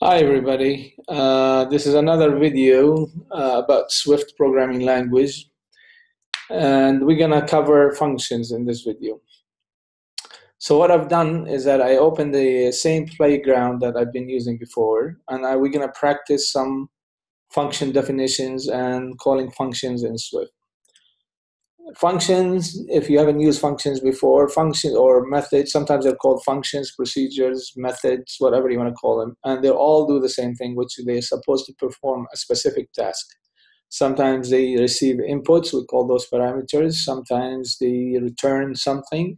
Hi everybody. This is another video about Swift programming language, and we're gonna cover functions in this video. So what I've done is that I opened the same playground that I've been using before, and we're gonna practice some function definitions and calling functions in Swift. Functions, if you haven't used functions before, functions or methods, sometimes they're called functions, procedures, methods, whatever you want to call them, and they all do the same thing, which they're supposed to perform a specific task. Sometimes they receive inputs, we call those parameters. Sometimes they return something,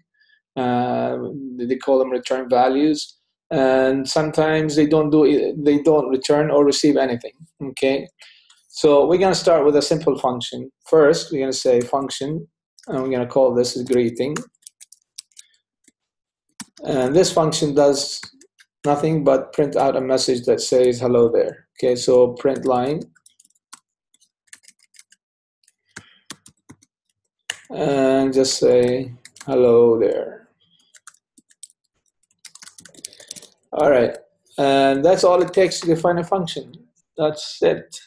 they call them return values, and sometimes they don't return or receive anything. Okay. So we're going to start with a simple function. First, we're going to say function, and we're going to call this a greeting. And this function does nothing but print out a message that says hello there. Okay, so print line. And just say hello there. All right, and that's all it takes to define a function. That's it.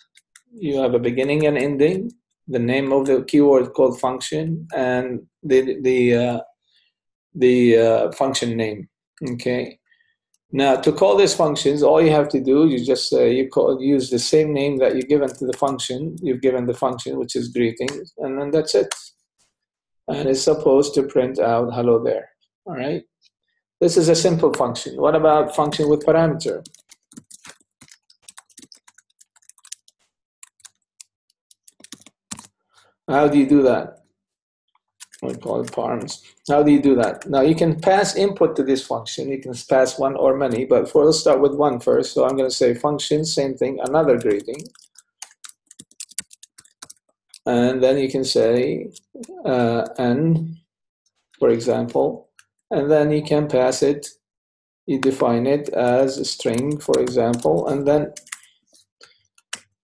You have a beginning and ending, the name of the keyword called function, and the function name. Okay. Now to call these functions, all you have to do, you just say use the same name that you given to the function. You've given the function, which is greetings, and then that's it. And it's supposed to print out hello there. All right. This is a simple function. What about function with parameter? How do you do that? We call it params. How do you do that? Now you can pass input to this function. You can pass one or many, but let's start with one first. So I'm going to say function, same thing, another greeting. And then you can say n, for example, and then you can pass it. You define it as a string, for example, and then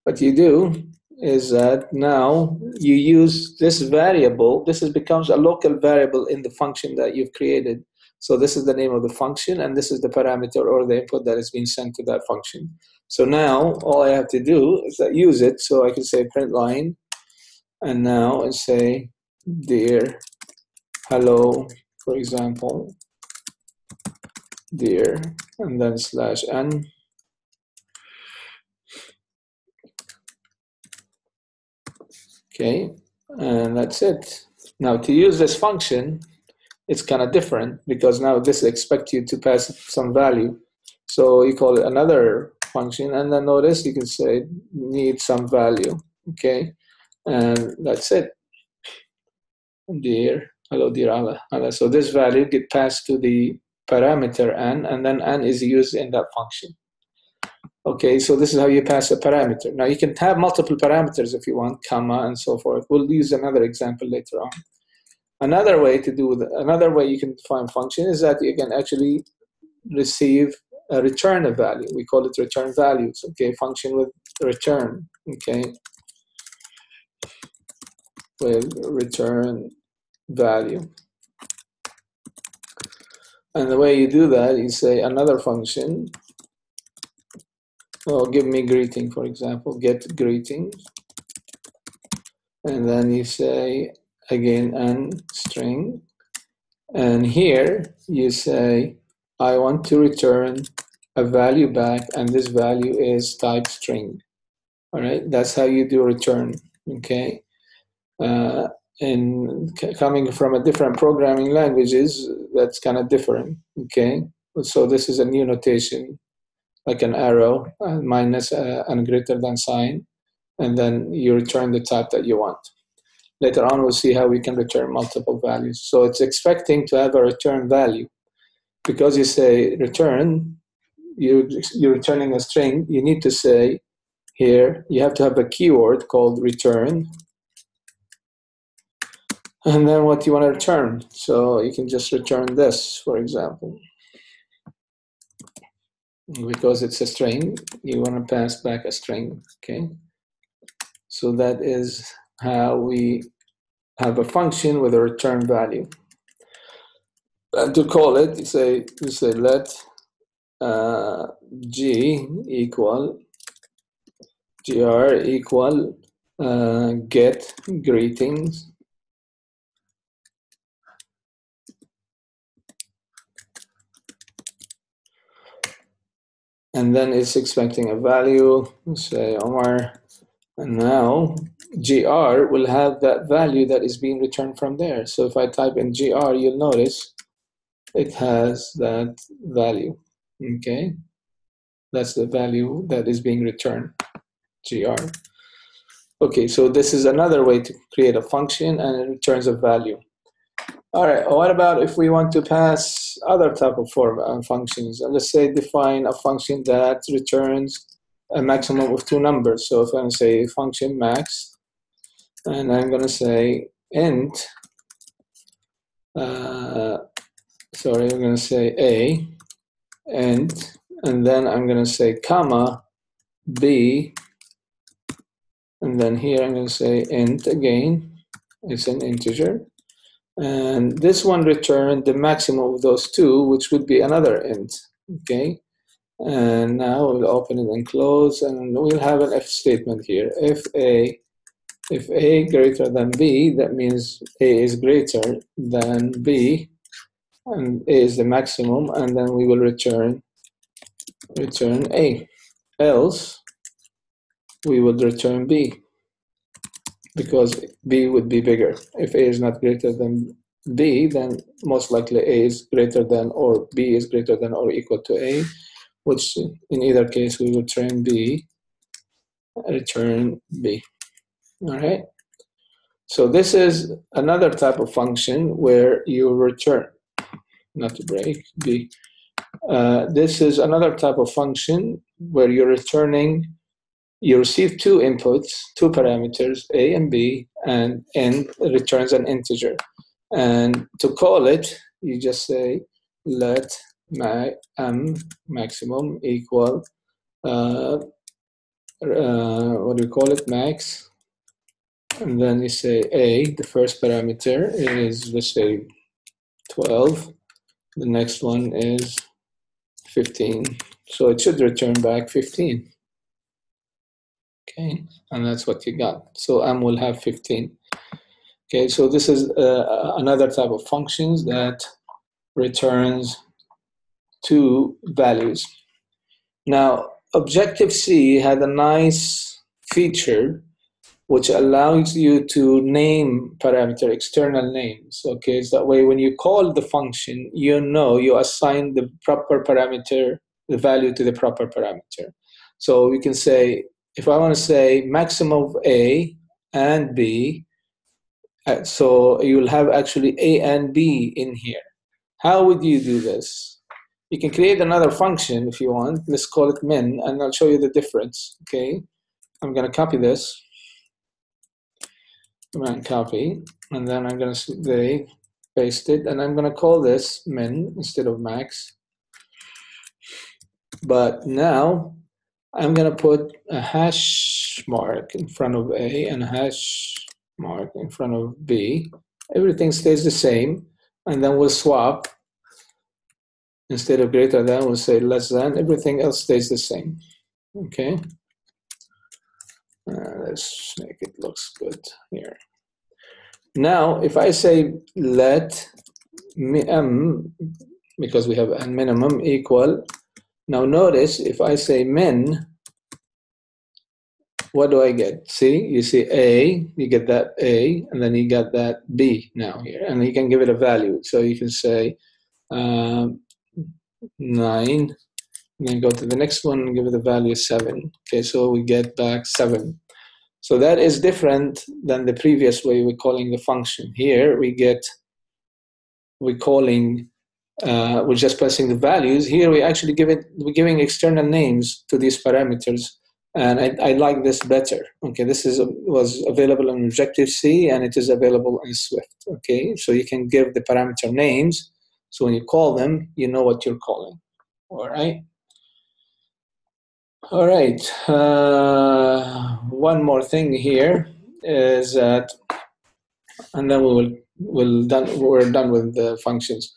what you do is that now you use this variable. This becomes a local variable in the function that you've created. So this is the name of the function, and this is the parameter or the input that is being sent to that function. So now all I have to do is that use it. So I can say print line, and now I say dear hello, for example, dear, and then slash n. Okay, and that's it. Now to use this function, it's kind of different because now this expects you to pass some value. So you call it another function, and then notice you can say need some value. Okay, and that's it. Dear, hello, dear Allah. So this value get passed to the parameter n, and then n is used in that function. Okay, so this is how you pass a parameter. Now you can have multiple parameters if you want, comma and so forth. We'll use another example later on. Another way you can define function is that you can actually receive a return of value. We call it return values. Okay, function with return. Okay, with return value. And the way you do that, you say another function. Well, give me greeting, for example, get greeting. And then you say, again, n string. And here you say, I want to return a value back, and this value is type string. All right, that's how you do return. Okay. And coming from a different programming languages, that's kind of different. Okay. So this is a new notation, like an arrow, minus and greater than sign, and then you return the type that you want. Later on, we'll see how we can return multiple values. So it's expecting to have a return value. Because you say return, you're returning a string, you need to say here, you have to have a keyword called return, and then what you want to return. So you can just return this, for example. Because it's a string, you want to pass back a string, okay? So that is how we have a function with a return value. And to call it, you say let G equal gr equal get greetings, and then it's expecting a value, say Omar, and now gr will have that value that is being returned from there. So if I type in gr, you'll notice it has that value. Okay, that's the value that is being returned, gr. Okay, so this is another way to create a function and it returns a value. All right, what about if we want to pass other type of functions? And let's say define a function that returns a maximum of 2 numbers. So if I'm going to say function max, and I'm going to say int, sorry, I'm going to say a, int, and then I'm going to say comma b, and then here I'm going to say int again, it's an integer. And this one returned the maximum of those 2, which would be another int, okay? And now we'll open it and close, and we'll have an if statement here. If a greater than b, that means a is greater than b, and a is the maximum, and then we will return a. Else, we would return b, because b would be bigger. If a is not greater than b, then most likely a is greater than or b is greater than or equal to a, which in either case we will return b. All right. So this is another type of function where you return, not to break b. This is another type of function where you're returning. You receive 2 inputs, 2 parameters, a and b, and n returns an integer. And to call it, you just say let maximum equal, what do you call it, max, and then you say a, the first parameter is, let's say, 12, the next one is 15, so it should return back 15. Okay, and that's what you got. So m will have 15. Okay, so this is another type of functions that returns 2 values. Now, Objective-C had a nice feature which allows you to name parameter external names. Okay, so that way when you call the function, you know you assign the proper parameter, the value to the proper parameter. So we can say, if I want to say maximum of a and b, so you'll have actually a and b in here. How would you do this? You can create another function if you want. Let's call it min, and I'll show you the difference. Okay, I'm going to copy this. I'm going to copy, and then I'm going to say paste it, and I'm going to call this min instead of max. But now I'm going to put a hash mark in front of a and a hash mark in front of b. Everything stays the same, and then we'll swap. Instead of greater than, we'll say less than. Everything else stays the same. Okay. Let's make it looks good here. Now, if I say let m, because we have a minimum equal, now notice if I say min, what do I get? See, you see a, you get that a, and then you get that b now here, and you can give it a value. So you can say 9, and then go to the next one and give it the value 7. Okay, so we get back 7. So that is different than the previous way we're calling the function. Here we're just passing the values. Here we're giving external names to these parameters, and I like this better. Okay, this was available in Objective-C, and it is available in Swift. Okay, so you can give the parameter names, so when you call them, you know what you're calling. All right. All right. One more thing here is that, and then we're done with the functions.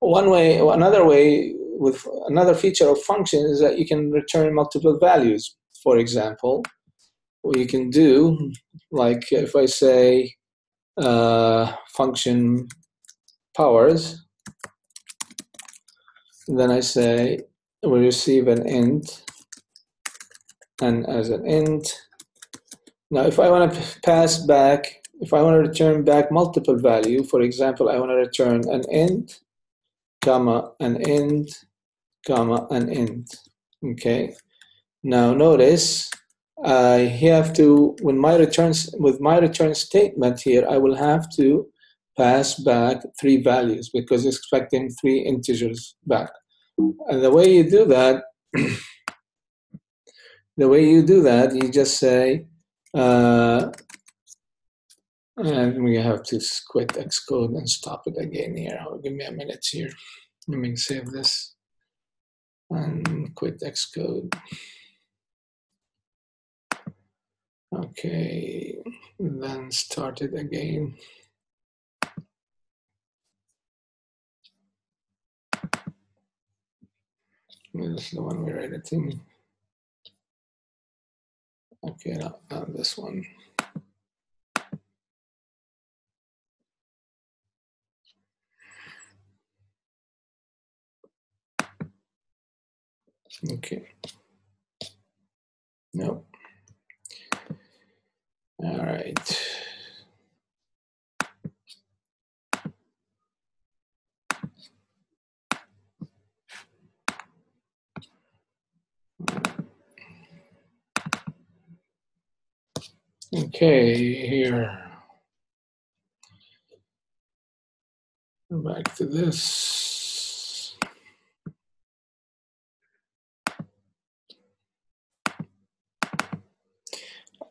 Another way with another feature of function is that you can return multiple values. For example, what you can do, like if I say function powers, then I say we receive an int, and as an int. Now, if I want to pass back, if I want to return back multiple value, for example, I want to return an int, comma, an int, comma, an int. Okay. Now notice I have to, with my return statement here, I will have to pass back 3 values because it's expecting 3 integers back. And the way you do that, you just say, and we have to quit Xcode and stop it again here. Give me a minute here. Let me save this and quit Xcode. Okay, then start it again. This is the one we're editing. Okay, not this one. Okay. No. All right. Okay, here. Back to this.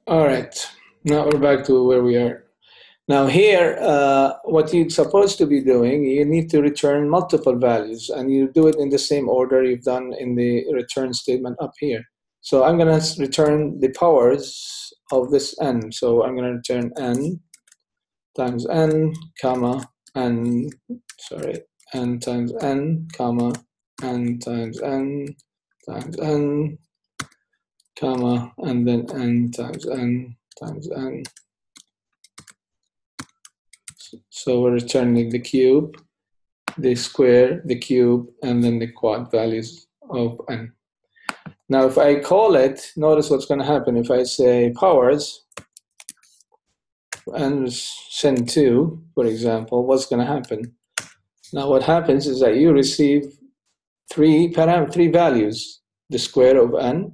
All right. Now we're back to where we are. Now here, what you're supposed to be doing, you need to return multiple values, and you do it in the same order you've done in the return statement up here. So I'm going to return the powers of this n. So I'm going to return n times n, comma, n, sorry, n times n, comma, n times n, times n, comma, and then n times n, times n. So we're returning the cube, the square, the cube, and then the quad values of n. Now if I call it, notice what's going to happen. If I say powers, and send 2, for example, what's going to happen? Now what happens is that you receive 3 values, the square of n,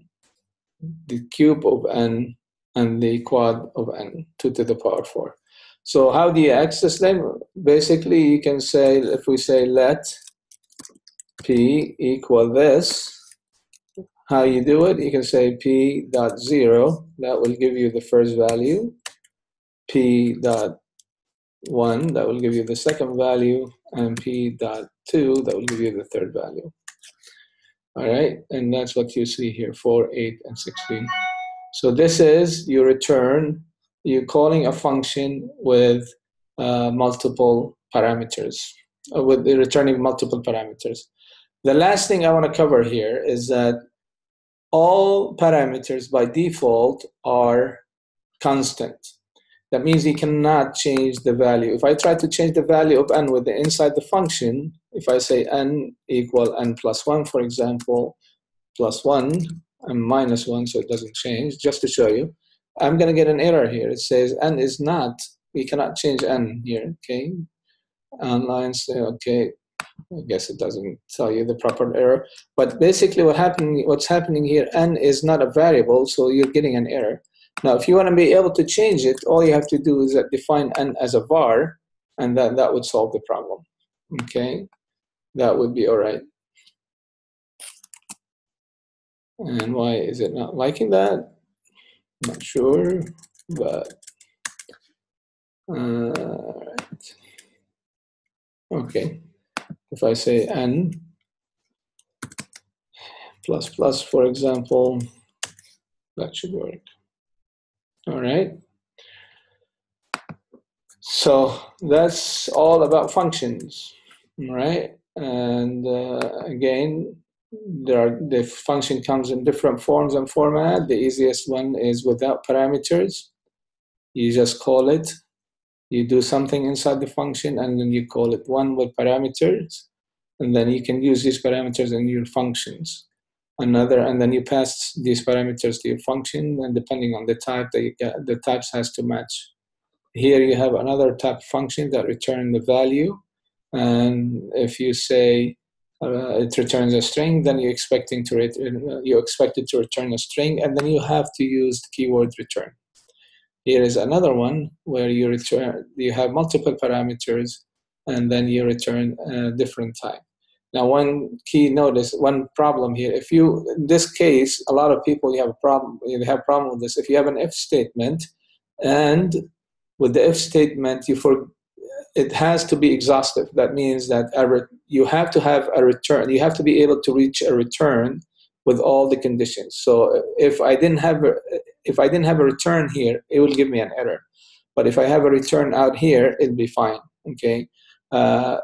the cube of n, and the quad of n, 2 to the power 4. So how do you access them? Basically, you can say, if we say let p equal this, how you do it, you can say p dot 0, that will give you the first value, p dot 1, that will give you the second value, and p dot 2, that will give you the third value. All right, and that's what you see here, 4, 8, and 16. So this is your return. You're calling a function with multiple parameters, with returning multiple parameters. The last thing I want to cover here is that all parameters by default are constant. That means you cannot change the value. If I try to change the value of n with the inside the function, if I say n equal n plus 1, for example, plus 1 and minus 1, so it doesn't change, just to show you, I'm going to get an error here. It says n is not, we cannot change n here, okay? Online, okay, I guess it doesn't tell you the proper error. But basically what's happening here, n is not a variable, so you're getting an error. Now, if you want to be able to change it, all you have to do is define n as a var, and that would solve the problem, okay? That would be all right. And why is it not liking that? Not sure, but right. Okay. If I say n plus plus, for example, that should work. All right. So that's all about functions. All right. And again, the function comes in different forms and format. The easiest one is without parameters. You just call it. You do something inside the function, and then you call it. One with parameters, and then you can use these parameters in your functions. Another, and then you pass these parameters to your function, and depending on the type that you get, the types has to match. Here you have another type of function that return the value, and if you say it returns a string, then you expect it to return a string, and then you have to use the keyword return. Here is another one where you have multiple parameters, and then you return a different type. Now, one problem here, in this case, a lot of people, you have a problem with this. If you have an if statement, and with the if statement, it has to be exhaustive. That means that you have to have a return. You have to be able to reach a return with all the conditions. So if I didn't have a return here, it will give me an error. But if I have a return out here, it'll be fine. Okay.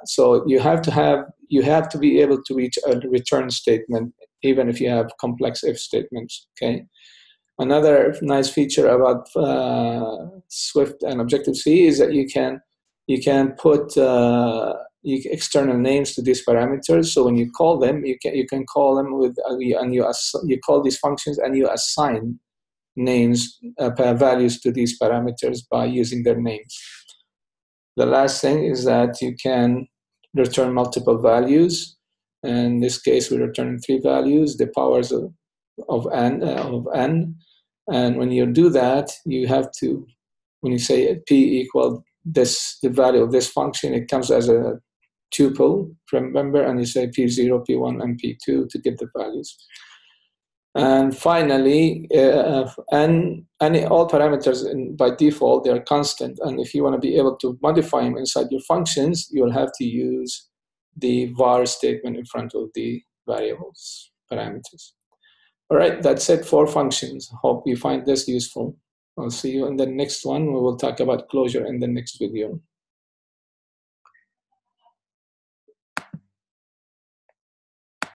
So you have to be able to reach a return statement, even if you have complex if statements. Okay. Another nice feature about Swift and Objective-C is that you can put external names to these parameters. So when you call them, you can call them with and you call these functions and you assign names, values to these parameters by using their names. The last thing is that you can return multiple values. In this case, we're returning 3 values, the powers of n. And when you do that, you have to, when you say p equal the value of this function, it comes as a tuple, remember, and you say p0, p1, and p2 to get the values. And finally, all parameters by default, they're constant. And if you want to be able to modify them inside your functions, you'll have to use the var statement in front of the variables parameters. All right, that's it for functions. Hope you find this useful. I'll see you in the next one. We will talk about Clojure in the next video.